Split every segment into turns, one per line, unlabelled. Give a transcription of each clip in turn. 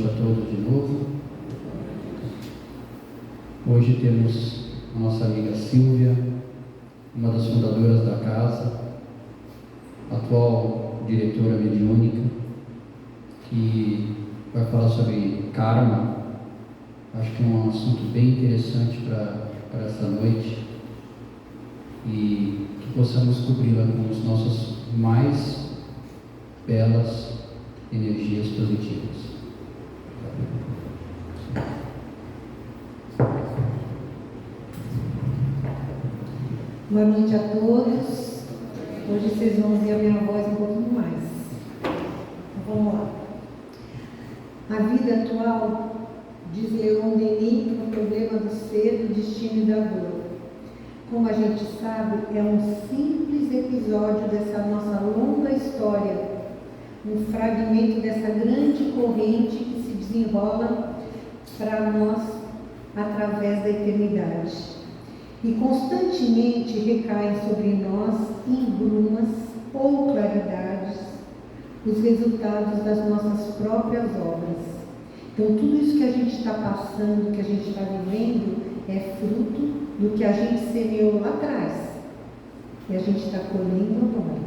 noite a todos de novo. Hoje temos a nossa amiga Silvia, uma das fundadoras da casa, atual diretora mediúnica, que vai falar sobre karma. Acho que é um assunto bem interessante para essa noite e que possamos cobri-la com as nossas mais belas energias positivas.
Boa noite a todos. Hoje vocês vão ouvir a minha voz um pouquinho mais. Então, vamos lá. A vida atual, diz Leon Denis, é o problema do ser, do destino e da dor. Como a gente sabe, é um simples episódio dessa nossa longa história, um fragmento dessa grande corrente que se desenrola para nós através da eternidade. E constantemente recaem sobre nós, em brumas ou claridades, os resultados das nossas próprias obras. Então, tudo isso que a gente está passando, que a gente está vivendo, é fruto do que a gente semeou lá atrás. E a gente está colhendo agora.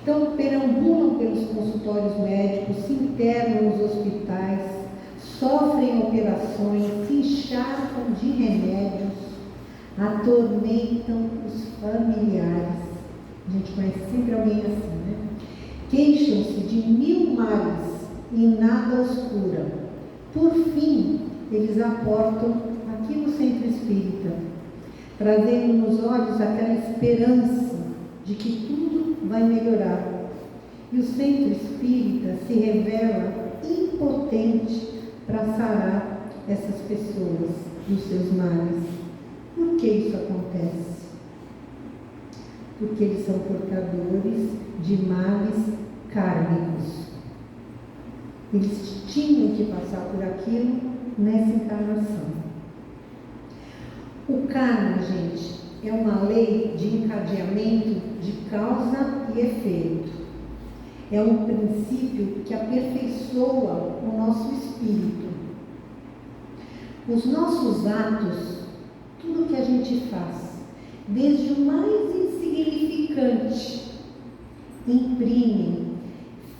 Então, perambulam pelos consultórios médicos, se internam nos hospitais, sofrem operações, se encharcam de remédios, atormentam os familiares. A gente conhece sempre alguém assim, né? Queixam-se de 1000 males e nada os cura. Por fim, eles aportam aqui no Centro Espírita, trazendo nos olhos aquela esperança de que tudo vai melhorar. E o Centro Espírita se revela impotente para sarar essas pessoas dos seus males. Por que isso acontece? Porque eles são portadores de males kármicos. Eles tinham que passar por aquilo nessa encarnação. O karma, gente, é uma lei de encadeamento de causa e efeito. É um princípio que aperfeiçoa o nosso espírito. Os nossos atos, tudo que a gente faz, desde o mais insignificante, imprimem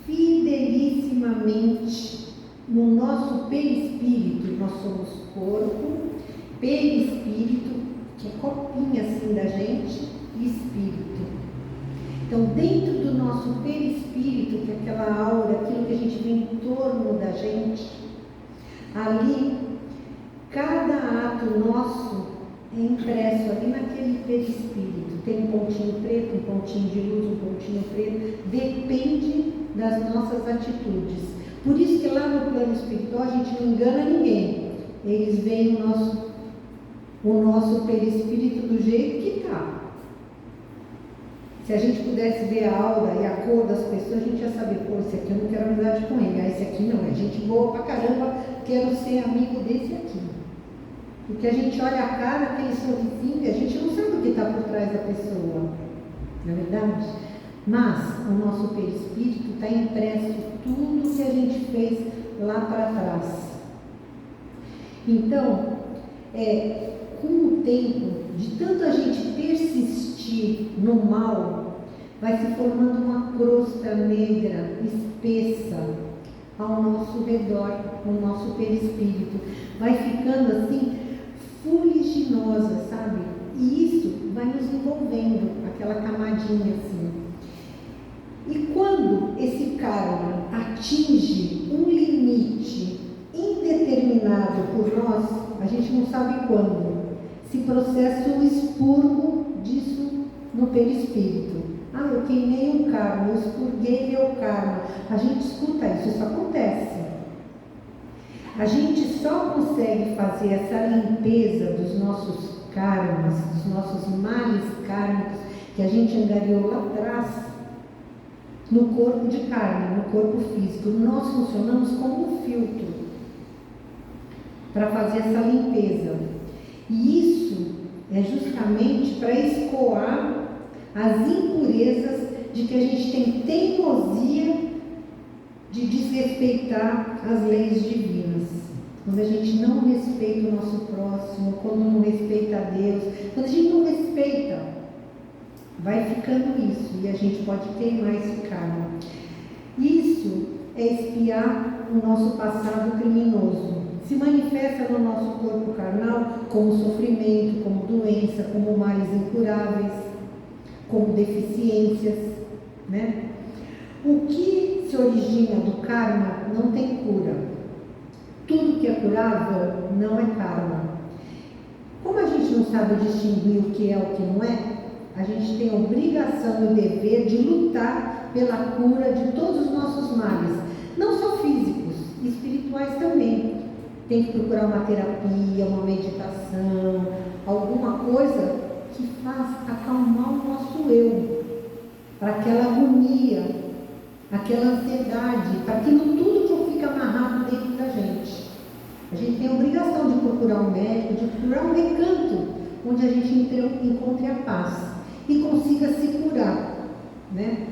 fidelissimamente no nosso perispírito. Nós somos corpo, perispírito, que é copinha assim da gente, e espírito. Então, dentro do nosso perispírito, que é aquela aura, aquilo que a gente vê em torno da gente, ali, cada ato nosso é impresso ali naquele perispírito. Tem um pontinho preto, um pontinho de luz, um pontinho preto. Depende das nossas atitudes. Por isso que lá no plano espiritual a gente não engana ninguém. Eles veem o nosso perispírito do jeito que está. Se a gente pudesse ver a aura e a cor das pessoas, a gente ia saber, pô, esse aqui eu não quero amizade com ele, esse aqui não, é gente boa pra caramba, quero ser amigo desse aqui. Porque a gente olha a cara, aquele sorrisinho, e a gente não sabe o que está por trás da pessoa, não é verdade? Mas o nosso perispírito está impresso tudo que a gente fez lá para trás. Então, com o tempo, de tanto a gente persistir no mal, vai se formando uma crosta negra, espessa, ao nosso redor, no nosso perispírito. Vai ficando assim, fuliginosa, sabe? E isso vai nos envolvendo, aquela camadinha assim. E quando esse karma atinge um limite indeterminado por nós, a gente não sabe quando, se processa o expurgo disso no perispírito. Ah, eu queimei um karma, eu expurguei meu karma. A gente escuta isso acontece. A gente só consegue fazer essa limpeza dos nossos karmas, dos nossos males kármicos que a gente angariou lá atrás, no corpo de carne, no corpo físico. Nós funcionamos como um filtro para fazer essa limpeza. E isso é justamente para escoar as impurezas de que a gente tem teimosia de desrespeitar as leis divinas. Quando a gente não respeita o nosso próximo, quando não respeita a Deus, quando a gente não respeita, vai ficando isso e a gente pode queimar esse karma. Isso é expiar o nosso passado criminoso. Se manifesta no nosso corpo carnal como sofrimento, como doença, como males incuráveis, como deficiências, né? O que se origina do karma não tem cura. Tudo que é curável não é karma. Como a gente não sabe distinguir o que é o que não é, a gente tem a obrigação e o dever de lutar pela cura de todos os nossos males, não só físicos, espirituais também. Tem que procurar uma terapia, uma meditação, alguma coisa que faça acalmar o nosso eu, para aquela agonia, aquela ansiedade, para que não tudo que fica amarrado dentro da gente. A gente tem a obrigação de procurar um médico, de procurar um recanto onde a gente encontre a paz e consiga se curar, né?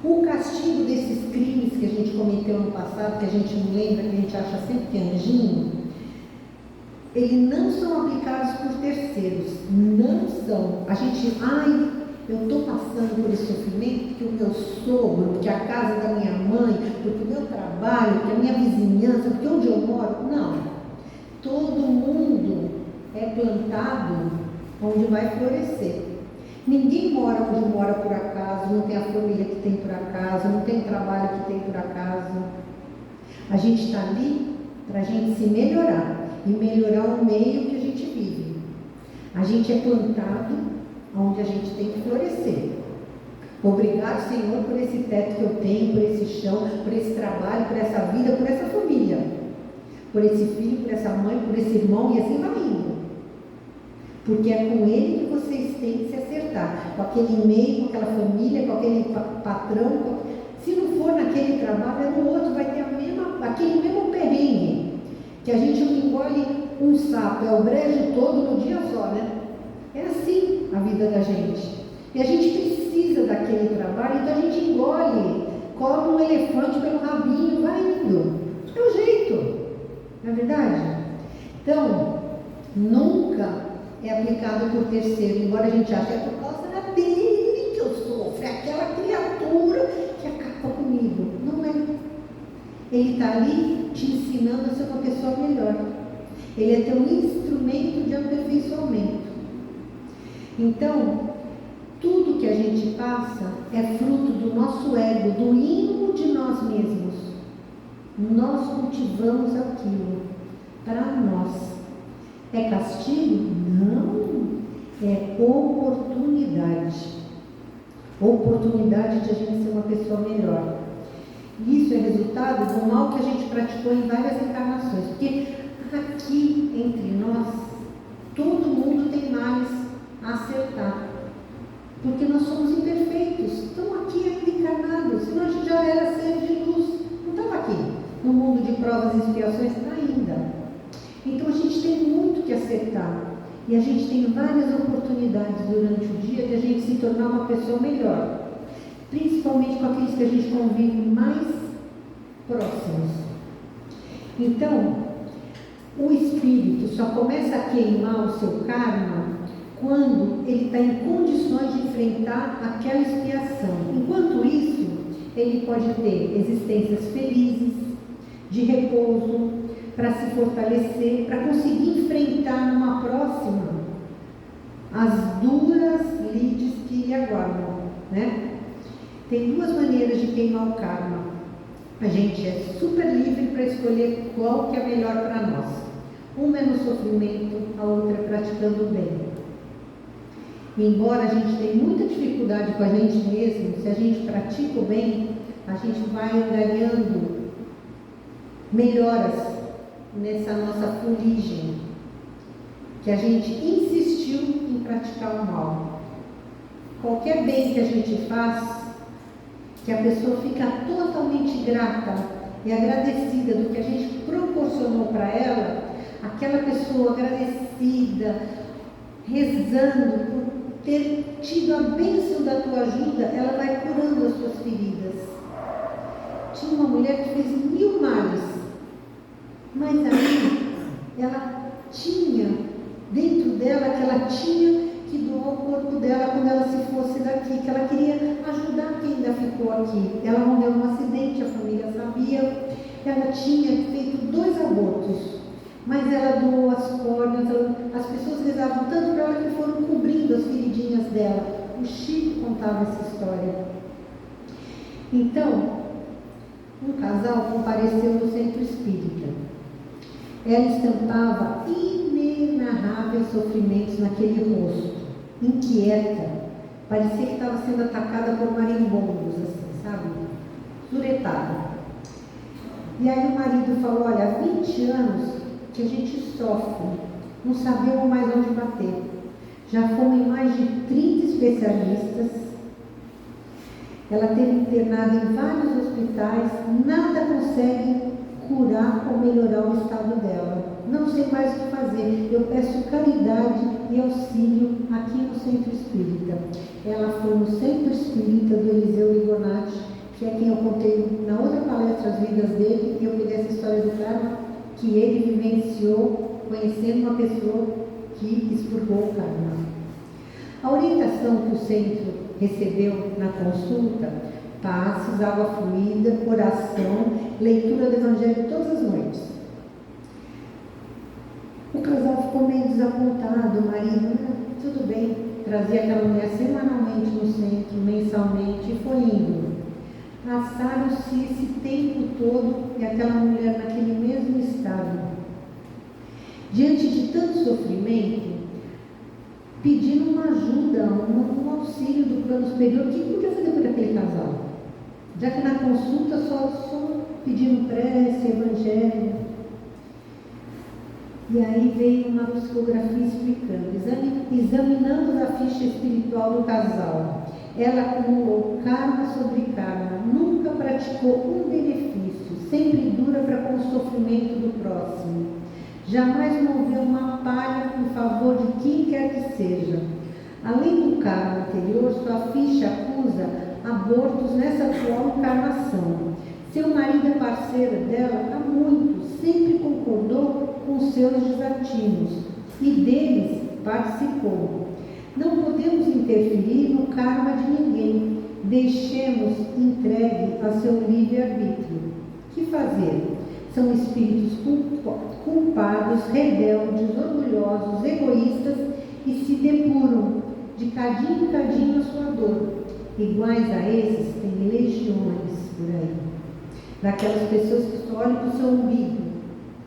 O castigo desses crimes que a gente cometeu no passado, que a gente não lembra, que a gente acha sempre que é anjinho, eles não são aplicados por terceiros, não são. A gente, eu estou passando por esse sofrimento porque o meu sogro, porque a casa da minha mãe, porque o meu trabalho, porque a minha vizinhança, porque onde eu moro. Não. Todo mundo é plantado onde vai florescer. Ninguém mora onde mora por acaso, não tem a família que tem por acaso, não tem o trabalho que tem por acaso. A gente está ali para a gente se melhorar e melhorar o meio que a gente vive. A gente é plantado onde a gente tem que florescer. Obrigado, Senhor, por esse teto que eu tenho, por esse chão, por esse trabalho, por essa vida, por essa família, por esse filho, por essa mãe, por esse irmão, e assim vai indo. Porque é com ele que vocês têm que se acertar, com aquele meio, com aquela família, com aquele patrão. Se não for naquele trabalho, é no outro, vai ter aquele mesmo perrengue, que a gente não engole um sapo, é o brejo todo no dia só, né? É assim a vida da gente. E a gente precisa daquele trabalho, então a gente engole, come um elefante pelo rabinho, vai indo. É o jeito, não é verdade? Então, nunca é aplicado por terceiro, embora a gente ache que é por causa dele que eu sofro, é aquela criatura que acaba comigo. Não é. Ele está ali te ensinando a ser uma pessoa melhor. Ele é teu instrumento de aperfeiçoamento. Então, tudo que a gente passa é fruto do nosso ego, do íntimo de nós mesmos. Nós cultivamos aquilo para nós. É castigo? Não. É oportunidade. Oportunidade de a gente ser uma pessoa melhor. Isso é resultado do mal que a gente praticou em várias encarnações. Porque aqui entre nós, todo mundo tem males a acertar. Porque nós somos imperfeitos. Estamos aqui ainda encarnados. Senão a gente já era ser de luz. Não estava aqui no mundo de provas e expiações ainda. Então a gente tem muito que acertar. E a gente tem várias oportunidades durante o dia de a gente se tornar uma pessoa melhor. Principalmente com aqueles que a gente convive mais próximos. Então, o espírito só começa a queimar o seu karma quando ele está em condições de enfrentar aquela expiação. Enquanto isso, ele pode ter existências felizes, de repouso, para se fortalecer, para conseguir enfrentar numa próxima as duras lides que lhe aguardam, né? Tem duas maneiras de queimar o karma. A gente é super livre para escolher qual que é melhor para nós. Uma é no sofrimento, a outra é praticando o bem. Embora a gente tenha muita dificuldade com a gente mesmo, se a gente pratica o bem, a gente vai ganhando melhoras nessa nossa fuligem, que a gente insistiu em praticar o mal. Qualquer bem que a gente faz, que a pessoa fica totalmente grata e agradecida do que a gente proporcionou para ela, aquela pessoa agradecida, rezando por ter tido a bênção da tua ajuda, ela vai curando as suas feridas. tinha uma mulher que fez 1000 males, mas aí ela tinha dentro dela que ela tinha que doar o corpo dela quando ela se fosse daqui, que ela queria ajudar quem ainda ficou aqui. Ela morreu num acidente, a família sabia. Ela tinha feito 2 abortos, mas ela doou as córneas. As pessoas rezavam tanto para ela que foram cobrindo as feridinhas dela. O Chico contava essa história. Então, um casal compareceu no centro espírita. Ela estampava inenarráveis sofrimentos naquele rosto, inquieta, parecia que estava sendo atacada por marimbondos, assim, sabe? Zuretada. E aí o marido falou: olha, há 20 anos que a gente sofre, não sabemos mais onde bater. Já fomos em mais de 30 especialistas. Ela teve internada em vários hospitais, nada consegue curar ou melhorar o estado dela. Não sei mais o que fazer. Eu peço caridade e auxílio aqui no Centro Espírita. Ela foi no Centro Espírita do Eliseu Ligonati, que é quem eu contei na outra palestra as vidas dele, e eu peguei essa história do karma que ele vivenciou conhecendo uma pessoa que expurgou o karma. A orientação que o centro recebeu na consulta: passes, água fluida, oração, leitura do Evangelho todas as noites. O casal ficou meio desapontado, o marido, tudo bem, trazia aquela mulher semanalmente no centro, mensalmente, e foi indo. Passaram-se esse tempo todo e aquela mulher naquele mesmo estado. Diante de tanto sofrimento, pedindo uma ajuda, um auxílio do plano superior, o que podia fazer por aquele casal? Já que na consulta só pedindo prece, evangelho. E aí veio uma psicografia explicando, examinando a ficha espiritual do casal. Ela acumulou karma sobre karma, nunca praticou um benefício, sempre dura para com o sofrimento do próximo. Jamais moveu uma palha em favor de quem quer que seja. Além do karma anterior, sua ficha acusa abortos nessa atual encarnação. Seu marido é parceiro dela há muito, sempre concordou com seus desatinos e deles participou. Não podemos interferir no karma de ninguém, deixemos entregue a seu livre-arbítrio. Que fazer? São espíritos culpados, rebeldes, orgulhosos, egoístas e se depuram de cadinho em cadinho a sua dor. Iguais a esses tem legiões por aí. Daquelas pessoas que só olham para o seu umbigo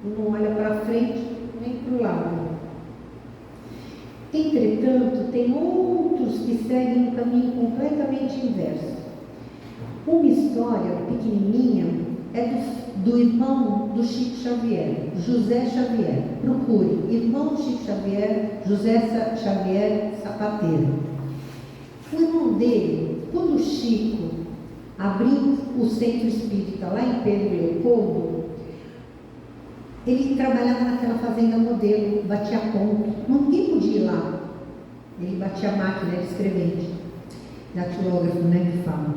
e não olham para frente nem para o lado. Entretanto, tem outros que seguem um caminho completamente inverso. Uma história pequenininha é do irmão do Chico Xavier, José Xavier. Procure, irmão do Chico Xavier, José Xavier Sapateiro. O irmão dele, quando o Chico abriu o centro espírita lá em Pedro Leopoldo, ele trabalhava naquela fazenda modelo, batia ponto, ninguém podia ir lá. Ele batia a máquina, era escrevente, datilógrafo, né, que fala.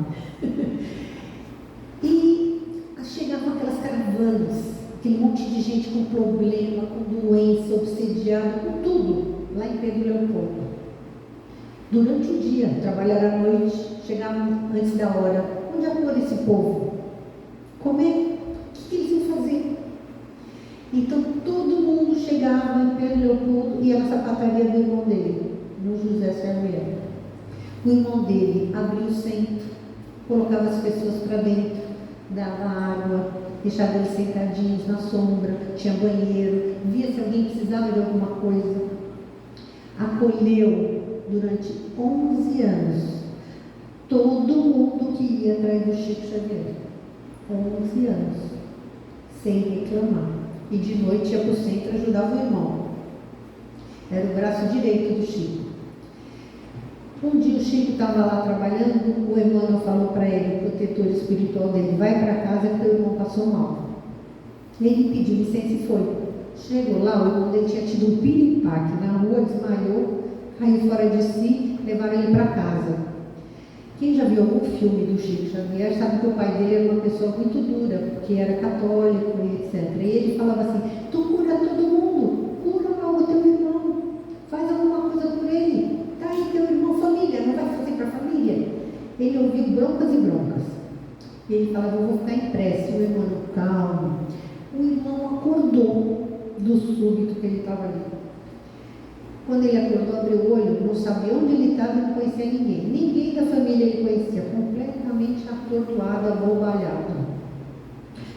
E chegavam aquelas caravanas, aquele monte de gente com problema, com doença, obsediada, com tudo, lá em Pedro Leopoldo. Durante o dia, trabalharam à noite, chegavam antes da hora. Onde ia pôr esse povo? Comer? O que eles iam fazer? Então todo mundo chegava em Pedro Leopoldo e era a sapataria do irmão dele, no José Xavier. O irmão dele abria o centro, colocava as pessoas para dentro, dava água, deixava eles sentadinhos na sombra, tinha banheiro, via se alguém precisava de alguma coisa. Acolheu durante 11 anos todo mundo que ia atrás do Chico Xavier. 11 anos, sem reclamar. E de noite ia para o centro e ajudava o irmão. Era o braço direito do Chico. Um dia o Chico estava lá trabalhando, o Emmanuel falou para ele, o protetor espiritual dele: vai para casa que o irmão passou mal. Ele pediu licença e foi. Chegou lá, o irmão dele tinha tido um piripaque na rua, desmaiou, caiu fora de si, levaram ele para casa. O Quem já viu algum filme do Chico Xavier sabe que o pai dele era uma pessoa muito dura, porque era católico e etc. E ele falava assim: tu cura todo mundo, cura lá o teu irmão, faz alguma coisa por ele, tá aí teu irmão, família, não vai fazer para a família? Ele ouviu broncas e broncas. E ele falava: eu vou ficar em prece. O irmão: calma. O irmão acordou do súbito que ele estava ali. Quando ele acordou, abriu o olho, não sabia onde ele estava e não conhecia ninguém. Ninguém da família ele conhecia, completamente atordoado, abobalhado.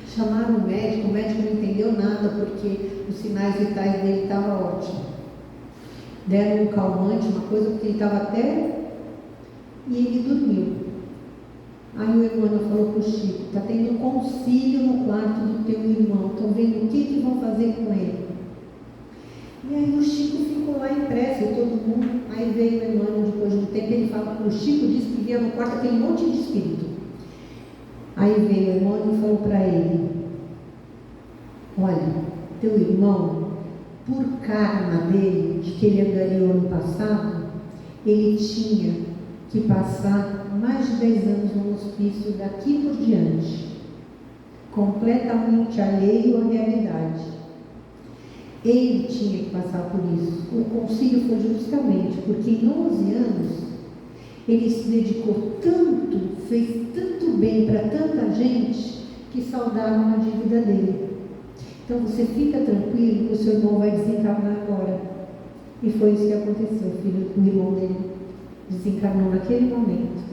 Chamaram o médico não entendeu nada, porque os sinais vitais dele estavam ótimos. Deram um calmante, uma coisa, porque ele estava até... E ele dormiu. Aí o irmão falou para o Chico: está tendo um concílio no quarto do teu irmão, estão vendo o que vão fazer com ele. E aí o Chico ficou lá em prece, todo mundo. Aí veio o Emmanuel depois de um tempo, ele fala: o Chico disse que via no quarto aquele monte de espírito. Aí veio o Emmanuel e falou para ele: olha, teu irmão, por karma dele, de que ele angariou no passado, ele tinha que passar mais de 10 anos no hospício daqui por diante, completamente alheio à realidade. Ele tinha que passar por isso. O concílio foi justamente porque em 11 anos ele se dedicou tanto, fez tanto bem para tanta gente, que saudaram a dívida dele. Então você fica tranquilo que o seu irmão vai desencarnar agora. E foi isso que aconteceu. O irmão dele desencarnou naquele momento.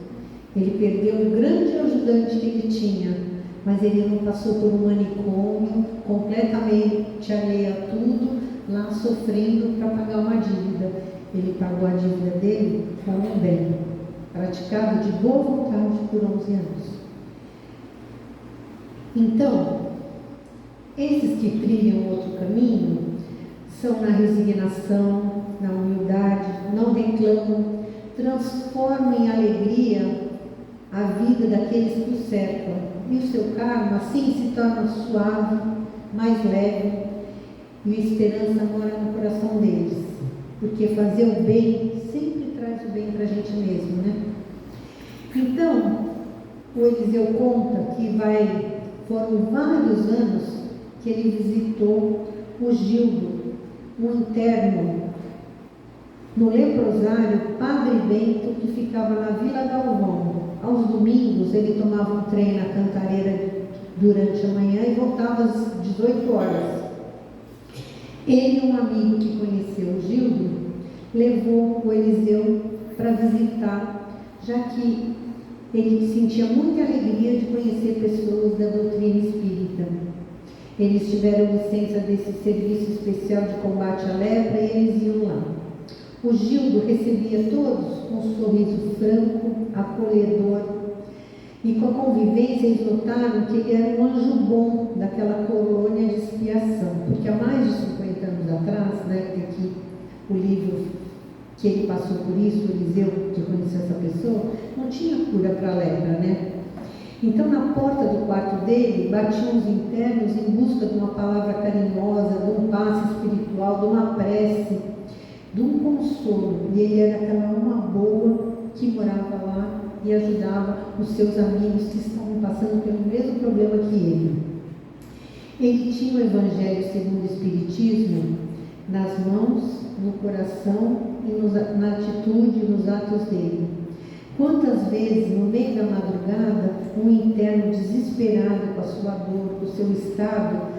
Ele perdeu o grande ajudante que ele tinha, mas ele não passou por um manicômio, completamente alheio a tudo, lá sofrendo para pagar uma dívida. Ele pagou a dívida dele com um bem, praticado de boa vontade por 11 anos. Então, esses que trilham outro caminho são na resignação, na humildade, não reclamam, transformam em alegria a vida daqueles que o cercam. E o seu karma assim se torna suave, mais leve, e a esperança mora no coração deles, porque fazer o bem sempre traz o bem para a gente mesmo, né? Então, o Eliseu conta que foram vários anos que ele visitou o Gildo, um interno no leprosário Padre Bento, que ficava na Vila Galvão. Aos domingos ele tomava um trem na Cantareira durante a manhã e voltava às 18 horas. Ele e um amigo que conheceu o Gildo levou o Eliseu para visitar, já que ele sentia muita alegria de conhecer pessoas da doutrina espírita. Eles tiveram licença desse serviço especial de combate à lepra e eles iam lá. O Gildo recebia todos com um sorriso franco, acolhedor, e com a convivência eles notaram que ele era um anjo bom daquela colônia de expiação, porque há mais de 50 anos atrás, né, que o livro que ele passou por isso, o Eliseu, que conheceu essa pessoa, não tinha cura para a lepra, né? Então, na porta do quarto dele, batiam os internos em busca de uma palavra carinhosa, de um passe espiritual, de uma prece, de um consolo. E ele era aquela alma boa que morava lá e ajudava os seus amigos que estavam passando pelo mesmo problema que ele. Ele tinha o Evangelho segundo o Espiritismo nas mãos, no coração e na atitude e nos atos dele. Quantas vezes, no meio da madrugada, um interno desesperado com a sua dor, com o seu estado,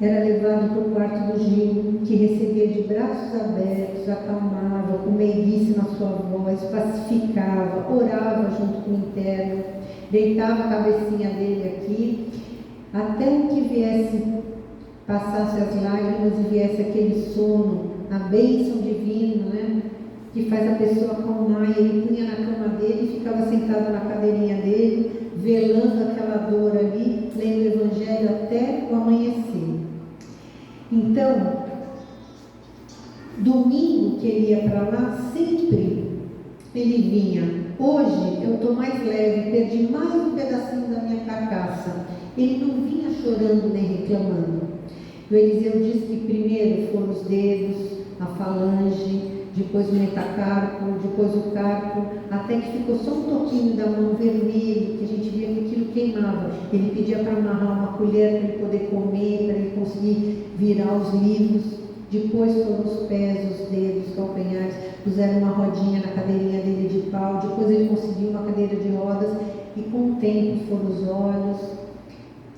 era levado para o quarto do Gil, que recebia de braços abertos, acalmava, com meiguice na sua voz, pacificava, orava junto com o interno, deitava a cabecinha dele aqui, até que viesse, passasse as lágrimas e viesse aquele sono, a bênção divina, né? Que faz a pessoa acalmar, e ele punha na cama dele e ficava sentado na cadeirinha dele, velando aquela dor ali, lendo o Evangelho até o amanhecer. Então, domingo que ele ia para lá, sempre ele vinha. Hoje eu estou mais leve, perdi mais um pedacinho da minha carcaça. Ele não vinha chorando nem reclamando. O Eliseu diz que primeiro foram os dedos, a falange, depois o metacarpo, depois o carpo, até até que ficou só um toquinho da mão vermelho, que a gente via que aquilo queimava. Ele pedia para amarrar uma colher para ele poder comer, para ele conseguir virar os livros. Depois foram os pés, os dedos, os calcanhares, puseram uma rodinha na cadeirinha dele de pau, depois ele conseguiu uma cadeira de rodas, e com o tempo foram os olhos,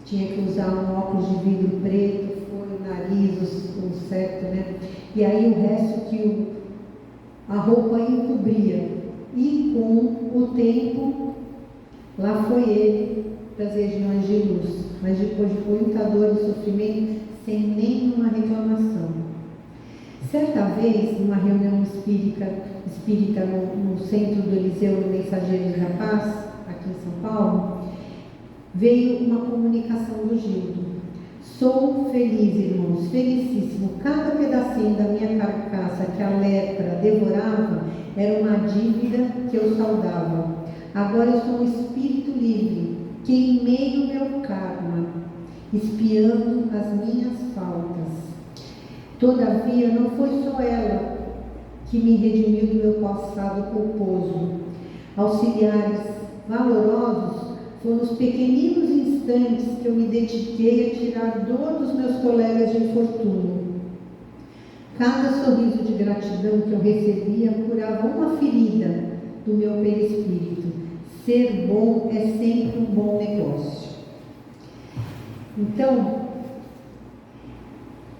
tinha que usar um óculos de vidro preto, foi o nariz, o septo, né? E aí o resto que a roupa encobria. E com o tempo, lá foi ele para as regiões de luz, mas depois de muita dor e sofrimento, sem nenhuma reclamação. Certa vez, numa reunião espírita no centro do Eliseu Mensageiros da Paz, aqui em São Paulo, veio uma comunicação do Gildo. Sou feliz, irmãos, felicíssimo. Cada pedacinho da minha carcaça que a lepra devorava era uma dívida que eu saldava. Agora eu sou um espírito livre, queimei o meu karma, espiando as minhas faltas. Todavia, não foi só ela que me redimiu do meu passado culposo. Auxiliares valorosos foram os pequeninos instantes que eu me dediquei a tirar dor dos meus colegas de infortúnio. Cada sorriso de gratidão que eu recebia curava uma ferida do meu perispírito. Ser bom é sempre um bom negócio. Então,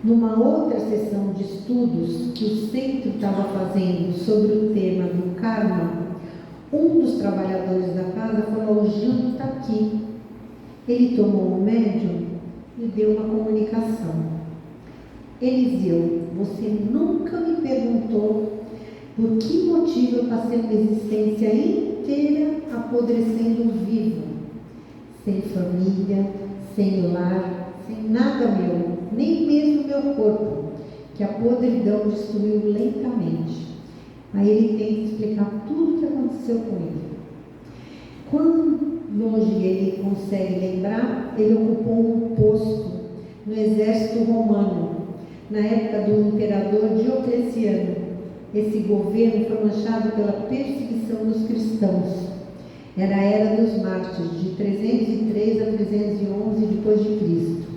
numa outra sessão de estudos que o centro estava fazendo sobre o tema do karma, um dos trabalhadores da casa falou: o Gildo está aqui. Ele tomou um médium e deu uma comunicação. Eliseu, você nunca me perguntou por que motivo eu passei uma existência inteira apodrecendo vivo, sem família, sem lar, sem nada meu, nem mesmo meu corpo, que a podridão destruiu lentamente. Aí ele tenta explicar tudo o que aconteceu com ele. Quando longe ele consegue lembrar, ele ocupou um posto no exército romano, na época do imperador Diocleciano. Esse governo foi manchado pela perseguição dos cristãos. Era a era dos mártires, de 303 a 311 depois de Cristo.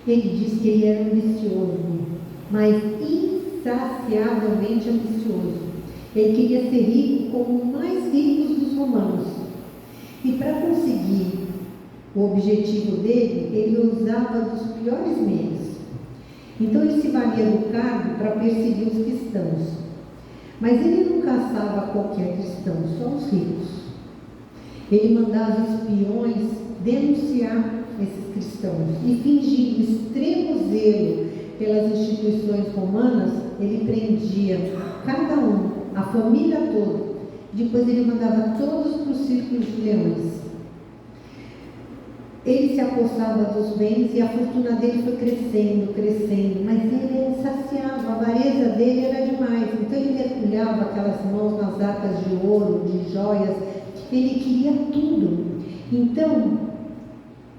Ele diz que ele era ambicioso, mas insaciavelmente ambicioso. Ele queria ser rico como os mais ricos dos romanos. E para conseguir o objetivo dele, ele usava dos piores meios. Então ele se valia do cargo para perseguir os cristãos. Mas ele não caçava qualquer cristão, só os ricos. Ele mandava espiões denunciar esses cristãos e, fingindo extremo zelo pelas instituições romanas, ele prendia cada um, a família toda. Depois ele mandava todos para os círculos de leões. Ele se apossava dos bens e a fortuna dele foi crescendo, mas ele era insaciável, a avareza dele era demais. Então ele mergulhava aquelas mãos nas arcas de ouro, de joias, ele queria tudo. Então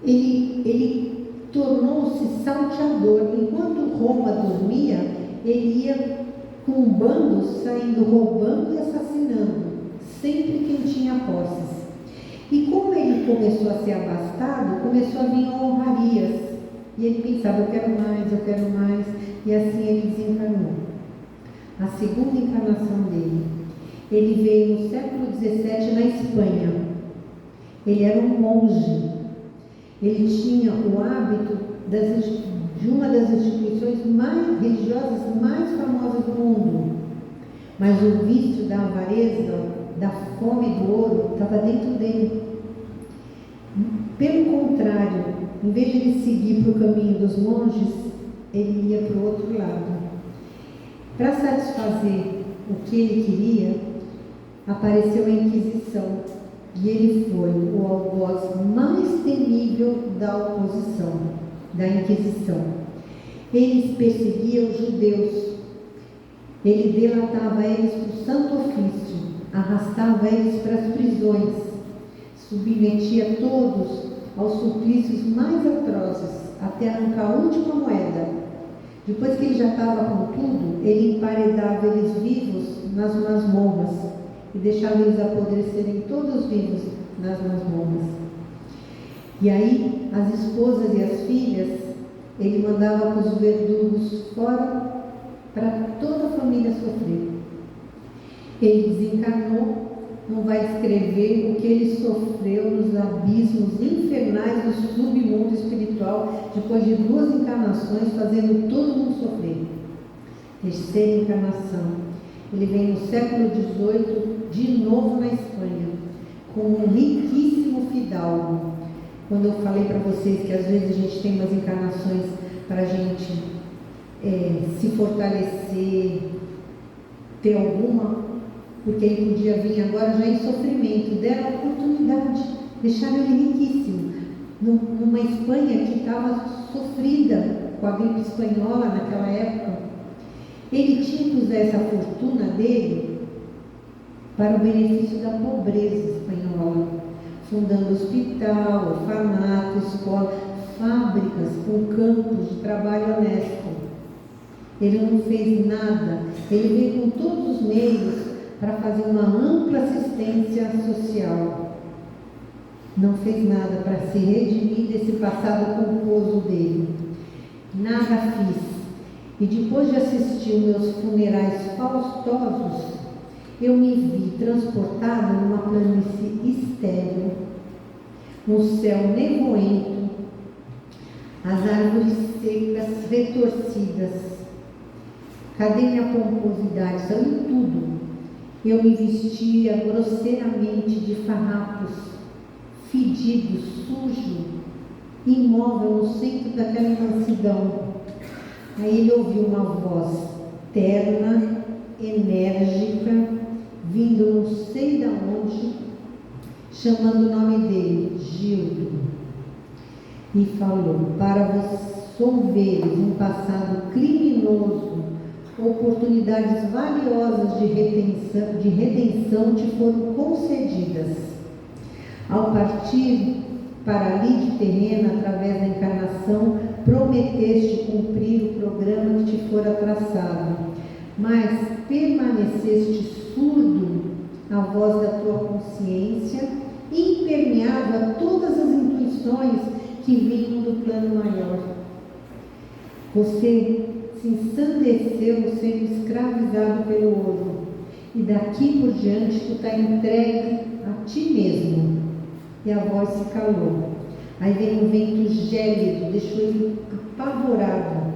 ele tornou-se salteador. Enquanto Roma dormia, ele ia com um bando saindo roubando e assassinando, sempre quem tinha posses. E como ele começou a ser abastado, começou a vir honrarias. E ele pensava: eu quero mais. E assim ele desencarnou. A segunda encarnação dele. Ele veio no século XVII na Espanha. Ele era um monge. Ele tinha o hábito de uma das instituições mais religiosas mais famosas do mundo. Mas o vício da avareza, da fome do ouro, estava dentro dele. Pelo contrário, em vez de ele seguir para o caminho dos monges, ele ia para o outro lado. Para satisfazer o que ele queria, apareceu a Inquisição, e ele foi o algoz mais temível da oposição, da Inquisição. Ele perseguia os judeus, ele delatava eles para o Santo Ofício, arrastava eles para as prisões, submetia todos aos suplícios mais atrozes, até arrancar a última moeda. Depois que ele já estava com tudo, ele emparedava eles vivos nas masmorras e deixava eles apodrecerem todos vivos nas masmorras. E aí, as esposas e as filhas, ele mandava para os verdugos fora, para toda a família sofrer. Ele desencarnou, não vai descrever o que ele sofreu nos abismos infernais do submundo espiritual, depois de 2 encarnações, fazendo todo mundo sofrer. Terceira encarnação. Ele vem no século XVIII, de novo na Espanha, com um riquíssimo fidalgo. Quando eu falei para vocês que às vezes a gente tem umas encarnações para a gente se fortalecer, ter alguma, porque ele podia vir agora já em sofrimento, deram a oportunidade, deixaram ele riquíssimo, numa Espanha que estava sofrida com a gripe espanhola naquela época. Ele tinha que usar essa fortuna dele para o benefício da pobreza espanhola, fundando hospital, orfanato, escola, fábricas com campos de trabalho honesto. Ele não fez nada, ele veio com todos os meios para fazer uma ampla assistência social. Não fez nada para se redimir desse passado culposo dele. Nada fiz. E depois de assistir meus funerais faustosos, eu me vi transportada numa planície estéril, no céu nevoento, as árvores secas retorcidas. Cadê minha pomposidade? São em tudo. Eu me vestia grosseiramente de farrapos, fedido, sujo, imóvel no centro daquela imensidão. Aí ele ouviu uma voz terna, enérgica, vindo não sei de onde, chamando o nome dele, Gildo, e falou: para resolveres um passado criminoso, oportunidades valiosas de redenção te foram concedidas. Ao partir para ali de terreno, através da encarnação, prometeste cumprir o programa que te fora traçado, mas permaneceste surdo à voz da tua consciência, impermeável a todas as intuições que vinham do plano maior. Você se ensandeceu sendo escravizado pelo ouro, e daqui por diante tu está entregue a ti mesmo. E a voz se calou. Aí veio um vento gélido, deixou ele apavorado.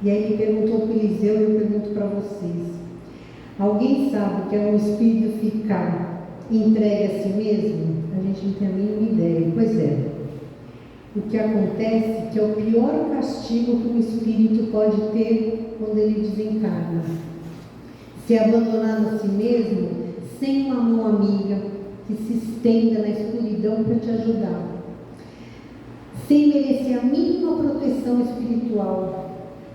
E aí ele perguntou para Eliseu, e eu pergunto para vocês: alguém sabe o que é um espírito ficar entregue a si mesmo? A gente não tem a mínima ideia. Pois é. O que acontece é que é o pior castigo que um espírito pode ter quando ele desencarna. Ser abandonado a si mesmo, sem uma mão amiga que se estenda na escuridão para te ajudar, sem merecer a mínima proteção espiritual.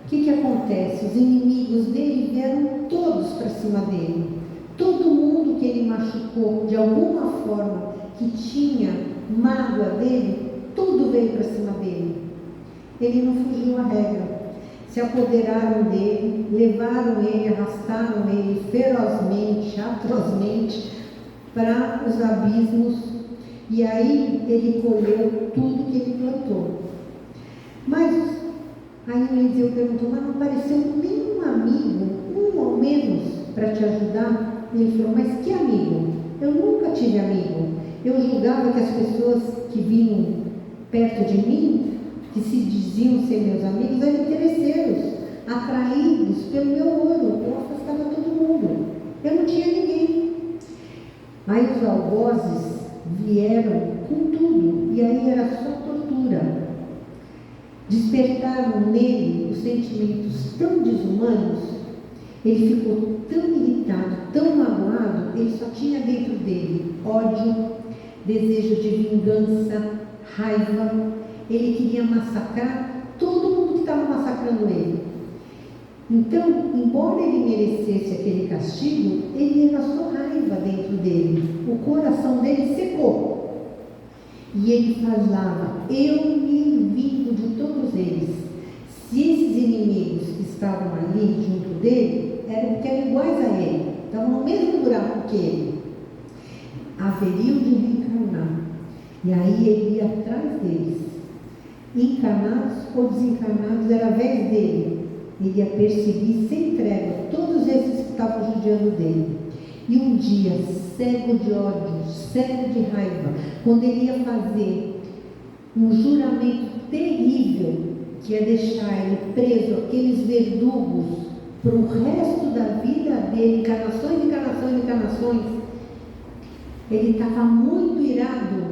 O que acontece? Os inimigos dele vieram todos para cima dele. Todo mundo que ele machucou de alguma forma, que tinha mágoa dele, tudo veio para cima dele. Ele não fugiu à regra. Se apoderaram dele, levaram ele, arrastaram ele ferozmente, atrozmente para os abismos, e aí ele colheu tudo que ele plantou. Mas aí o Eliseu perguntou: mas não apareceu nenhum amigo, um ao menos, para te ajudar? Ele falou: mas que amigo? Eu nunca tive amigo. Eu julgava que as pessoas que vinham perto de mim, que se diziam ser meus amigos, eram interesseiros, atraídos pelo meu ouro. Eu afastava todo mundo. Eu não tinha ninguém. Aí os algozes vieram com tudo, e aí era só tortura. Despertaram nele os sentimentos tão desumanos, ele ficou tão irritado, tão magoado, ele só tinha dentro dele ódio, desejo de vingança, raiva. Ele queria massacrar todo mundo que estava massacrando ele. Então, embora ele merecesse aquele castigo, ele era só raiva dentro dele. O coração dele secou. E ele falava: eu me vingo de todos eles. Se esses inimigos que estavam ali junto dele, eram porque eram iguais a ele. estavam no mesmo buraco que ele, haveriam de reencarnar. E aí ele ia atrás deles, encarnados ou desencarnados, era a vez dele. Ele ia perseguir sem trégua todos esses que estavam judiando dele. E um dia, cego de ódio, cego de raiva, quando ele ia fazer um juramento terrível, que ia deixar ele preso, aqueles verdugos, para o resto da vida dele, encarnações, encarnações, encarnações, ele estava muito irado.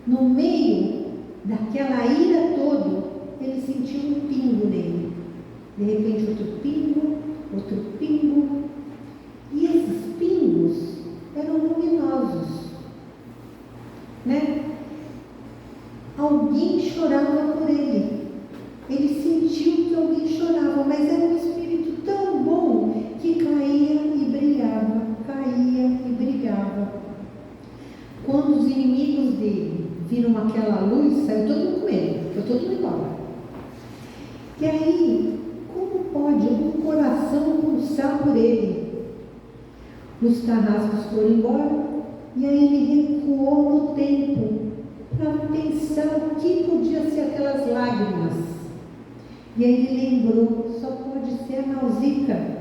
No meio daquela ira toda, ele sentiu um pingo nele. De repente, outro pingo. E esses pingos eram luminosos, né? Alguém chorava por ele. Ele sentiu que alguém chorava, mas era um espírito tão bom que caía e brilhava, caía e brilhava. Quando os inimigos dele viram aquela luz, saiu todo mundo com ele, foi todo mundo embora. E aí, como pode um coração pulsar por ele? Os carrascos foram embora, e aí ele recuou no tempo para pensar o que podia ser aquelas lágrimas. E aí ele lembrou, só pode ser a Nausicaa.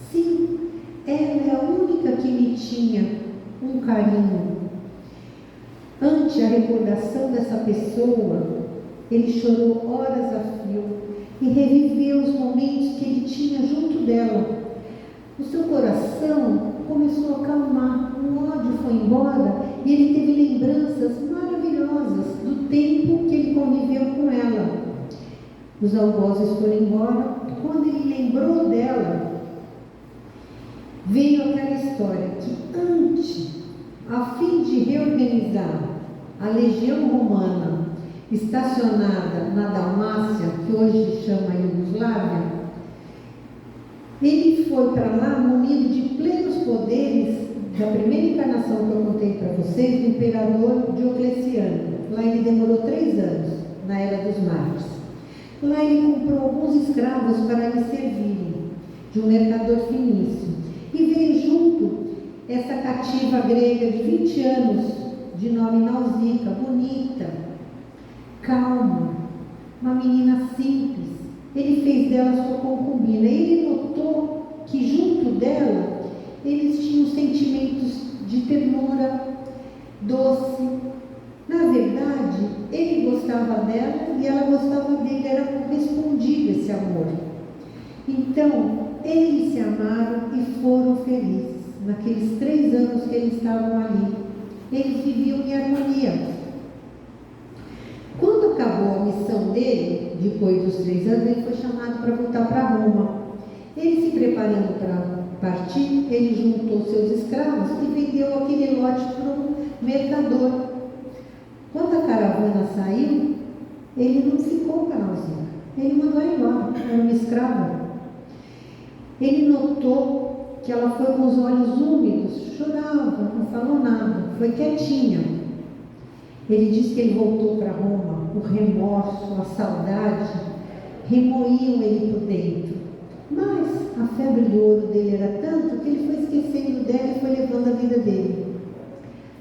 Sim, ela é a única que me tinha um carinho. Ante a recordação dessa pessoa, ele chorou horas a fio e reviveu os momentos que ele tinha junto dela. O seu coração começou a acalmar, o ódio foi embora e ele teve lembranças maravilhosas do tempo que ele conviveu com ela. Os algozes foram embora. Quando ele lembrou dela, veio aquela história que antes, a fim de reorganizar a legião romana estacionada na Dalmácia, que hoje chama Iugoslávia, ele foi para lá munido de plenos poderes da primeira encarnação que eu contei para vocês, do imperador Diocleciano. Lá ele demorou 3 anos, na Era dos Mártires. Lá ele comprou alguns escravos para lhe servirem, de um mercador fenício. E veio junto essa cativa grega de 20 anos, de nome Nausicaa, bonita, calma, uma menina simples. Ele fez dela sua concubina. E ele notou que junto dela eles tinham sentimentos de ternura, doce. Na verdade, ele gostava dela e ela gostava dele, era correspondido esse amor. Então, eles se amaram e foram felizes. Naqueles 3 anos que eles estavam ali, eles viviam em harmonia. Quando acabou a missão dele, depois dos 3 anos, ele foi chamado para voltar para Roma. Ele se preparando para partir, ele juntou seus escravos e vendeu aquele lote para um mercador. Quando a caravana saiu, ele não ficou com a Nausicaa, ele mandou embora, era uma escrava. Ele notou que ela foi com os olhos úmidos, chorava, não falou nada, foi quietinha. Ele disse que ele voltou para Roma, o remorso, a saudade, remoíam ele por dentro. Mas a febre do ouro dele era tanto que ele foi esquecendo dela e foi levando a vida dele.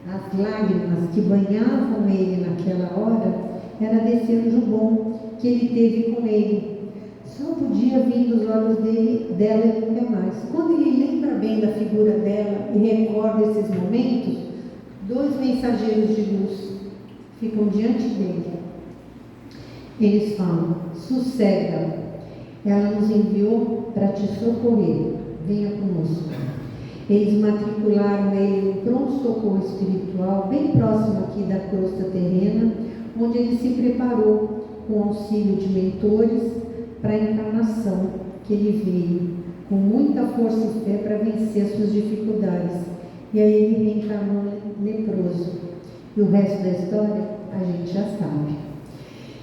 As lágrimas que banhavam ele naquela hora era desse anjo bom que ele teve com ele. Só podia vir dos olhos dela e nunca mais. Quando ele lembra bem da figura dela e recorda esses momentos, 2 mensageiros de luz ficam diante dele. Eles falam: sossega, ela nos enviou para te socorrer, venha conosco. Eles matricularam ele no pronto-socorro espiritual, bem próximo aqui da crosta terrena, onde ele se preparou com auxílio de mentores para a encarnação, que ele veio com muita força e fé para vencer as suas dificuldades. E aí ele reencarnou leproso. E o resto da história a gente já sabe.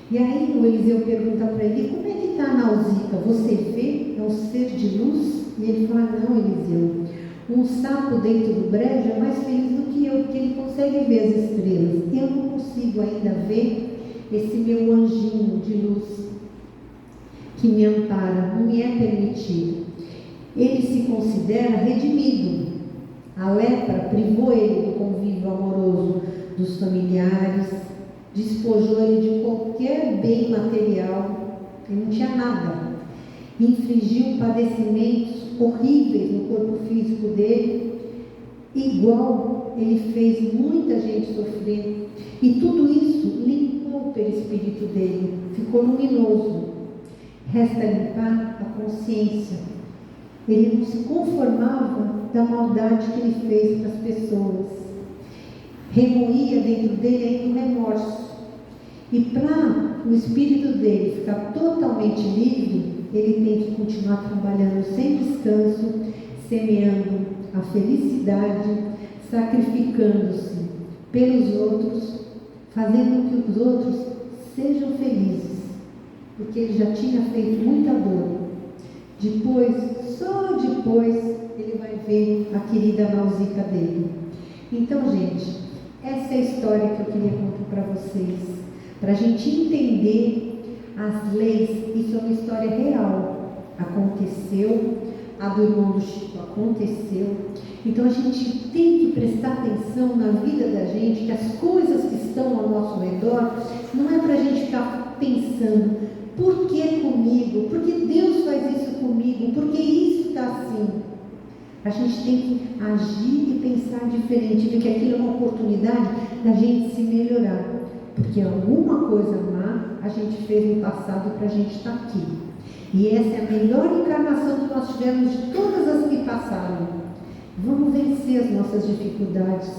E aí o Eliseu pergunta para ele: como é que está a Nausicaa? Você vê? É um ser de luz? E ele fala: não, Eliseu, um sapo dentro do brejo é mais feliz do que eu, porque ele consegue ver as estrelas. Eu não consigo ainda ver esse meu anjinho de luz que me ampara, não me é permitido. ele se considera redimido. A lepra privou ele do convívio amoroso dos familiares, despojou ele de qualquer bem material, ele não tinha nada, infligiu padecimentos horríveis no corpo físico dele, igual ele fez muita gente sofrer, e tudo isso limpou o perispírito dele, ficou luminoso. Resta limpar a consciência. Ele não se conformava da maldade que ele fez para as pessoas, remoía dentro dele ainda o remorso, e para o espírito dele ficar totalmente livre, ele tem que continuar trabalhando sem descanso, semeando a felicidade, sacrificando-se pelos outros, fazendo que os outros sejam felizes, porque ele já tinha feito muita dor. Depois, só depois, ele vai ver a querida Nausicaa dele. Então, gente, essa é a história que eu queria contar para vocês, para a gente entender as leis. Isso é uma história real, aconteceu, a do irmão do Chico aconteceu. Então a gente tem que prestar atenção na vida da gente, que as coisas que estão ao nosso redor, não é para a gente ficar pensando, por que comigo? Por que Deus faz isso comigo? Por que isso está assim? A gente tem que agir e pensar diferente, ver que aquilo é uma oportunidade da gente se melhorar, porque alguma coisa má a gente fez no passado para a gente estar aqui. E essa é a melhor encarnação que nós tivemos de todas as que passaram. Vamos vencer as nossas dificuldades,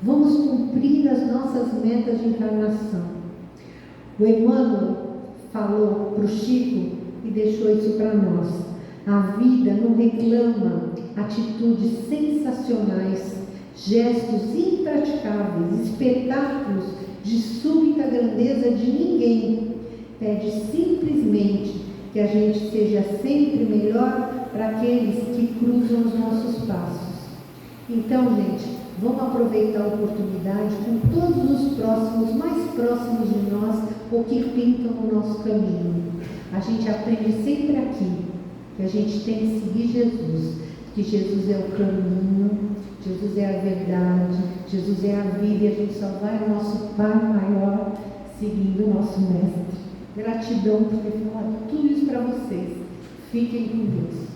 vamos cumprir as nossas metas de encarnação. O Emmanuel falou para o Chico e deixou isso para nós. A vida não reclama atitudes sensacionais, gestos impraticáveis, espetáculos de súbita grandeza de ninguém. Pede simplesmente que a gente seja sempre melhor para aqueles que cruzam os nossos passos. Então, gente, vamos aproveitar a oportunidade com todos os próximos, mais próximos de nós, ou que pintam o nosso caminho. A gente aprende sempre aqui que a gente tem que seguir Jesus, que Jesus é o caminho, Jesus é a verdade, Jesus é a vida, e a gente só vai ao nosso Pai maior seguindo o nosso Mestre. Gratidão por ter falado tudo isso para vocês. Fiquem com Deus.